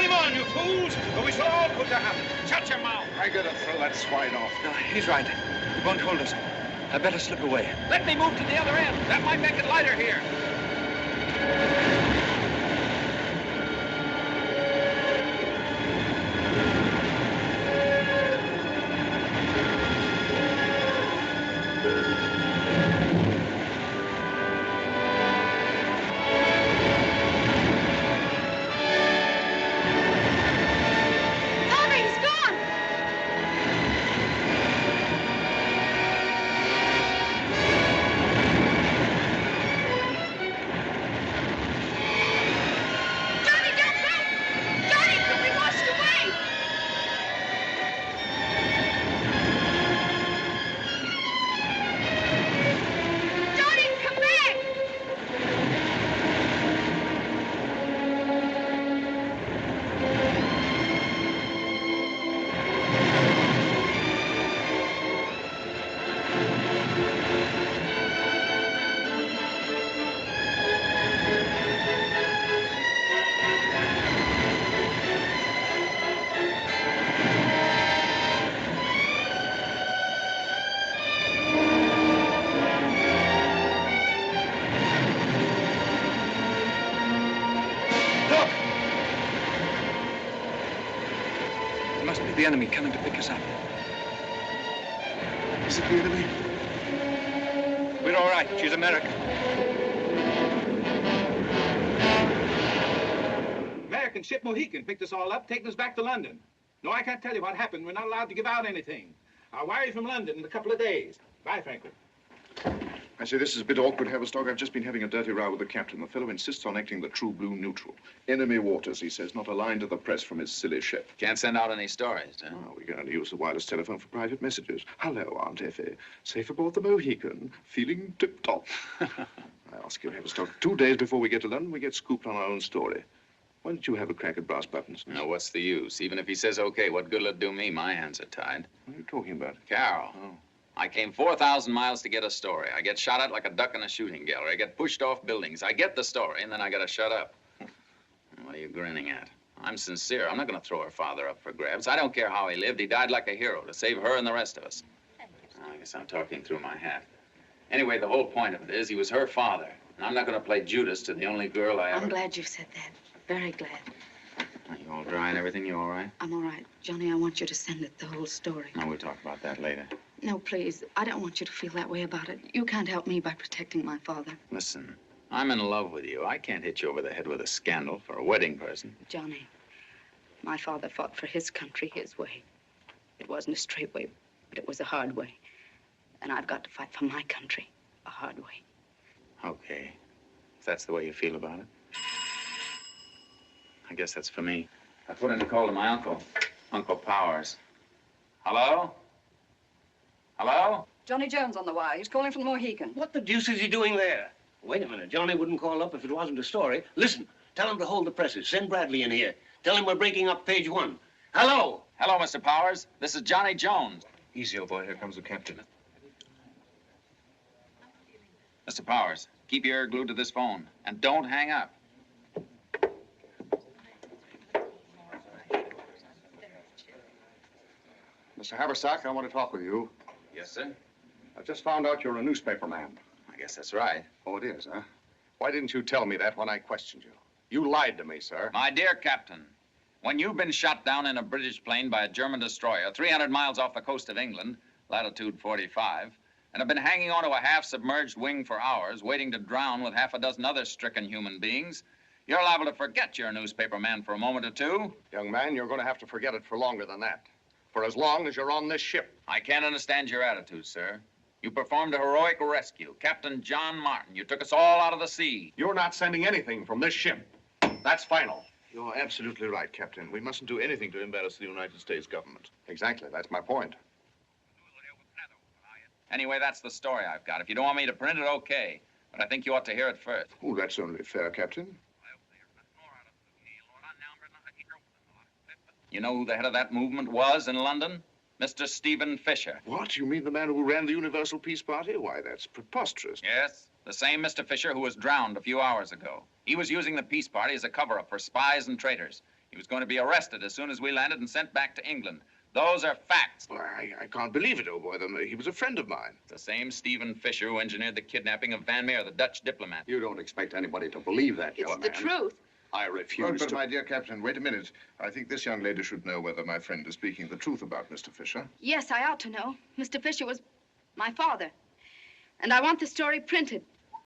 Game on, you fools, or we shall all put to hell. Shut your mouth. I gotta throw that swine off. No, he's right. He won't hold us. I better slip away. Let me move to the other end. That might make it lighter here. The enemy coming to pick us up. Is it the enemy? We're all right. She's American. American ship Mohican picked us all up, taking us back to London. No, I can't tell you what happened. We're not allowed to give out anything. I'll wire you from London in a couple of days. Bye, Franklin. I say, this is a bit awkward, Haverstock. I've just been having a dirty row with the captain. The fellow insists on acting the true blue neutral. Enemy waters, he says, not a line to the press from his silly ship. Can't send out any stories, huh? Oh, we can only use the wireless telephone for private messages. Hello, Aunt Effie. Safe aboard the Mohican. Feeling tip-top. I ask you, Haverstock, 2 days before we get to London, we get scooped on our own story. Why don't you have a crack at brass buttons? No, what's the use? Even if he says okay, what good will it do me? My hands are tied. What are you talking about? Carol. Oh. I came 4,000 miles to get a story. I get shot at like a duck in a shooting gallery. I get pushed off buildings. I get the story, and then I gotta shut up. What are you grinning at? I'm sincere. I'm not gonna throw her father up for grabs. I don't care how he lived. He died like a hero to save her and the rest of us. I guess I'm talking through my hat. Anyway, the whole point of it is he was her father. And I'm not gonna play Judas to the only girl I ever... I'm glad you said that. Very glad. Are you all dry and everything? You all right? I'm all right. Johnny, I want you to send it the whole story. No, we'll talk about that later. No, please. I don't want you to feel that way about it. You can't help me by protecting my father. Listen, I'm in love with you. I can't hit you over the head with a scandal for a wedding present. Johnny, my father fought for his country his way. It wasn't a straight way, but it was a hard way. And I've got to fight for my country a hard way. Okay. If that's the way you feel about it. I guess that's for me. I put in a call to my uncle, Uncle Powers. Hello? Hello? Johnny Jones on the wire. He's calling from the Mohican. What the deuce is he doing there? Wait a minute. Johnny wouldn't call up if it wasn't a story. Listen, tell him to hold the presses. Send Bradley in here. Tell him we're breaking up page 1. Hello? Hello, Mr. Powers. This is Johnny Jones. Easy, old boy. Here comes the captain. Mr. Powers, keep your ear glued to this phone. And don't hang up. Mr. Haverstock, I want to talk with you. Yes, sir? I've just found out you're a newspaper man. I guess that's right. Oh, it is, huh? Why didn't you tell me that when I questioned you? You lied to me, sir. My dear Captain, when you've been shot down in a British plane by a German destroyer 300 miles off the coast of England, latitude 45, and have been hanging onto a half-submerged wing for hours, waiting to drown with half a dozen other stricken human beings, you're liable to forget you're a newspaper man for a moment or two. Young man, you're going to have to forget it for longer than that. For as long as you're on this ship. I can't understand your attitude, sir. You performed a heroic rescue. Captain John Martin, you took us all out of the sea. You're not sending anything from this ship. That's final. You're absolutely right, Captain. We mustn't do anything to embarrass the United States government. Exactly. That's my point. Anyway, that's the story I've got. If you don't want me to print it, okay. But I think you ought to hear it first. Oh, that's only fair, Captain. You know who the head of that movement was in London? Mr. Stephen Fisher. What? You mean the man who ran the Universal Peace Party? Why, that's preposterous. Yes, the same Mr. Fisher who was drowned a few hours ago. He was using the Peace Party as a cover-up for spies and traitors. He was going to be arrested as soon as we landed and sent back to England. Those are facts. Well, I can't believe it, old boy. He was a friend of mine. The same Stephen Fisher who engineered the kidnapping of Van Meer, the Dutch diplomat. You don't expect anybody to believe that, young It's man. the truth. I Well, refuse but to. my dear Captain, wait a minute. I think this young lady should know whether my friend is speaking the truth about Mr. Fisher. Yes, I ought to know. Mr. Fisher was my father. And I want the story printed.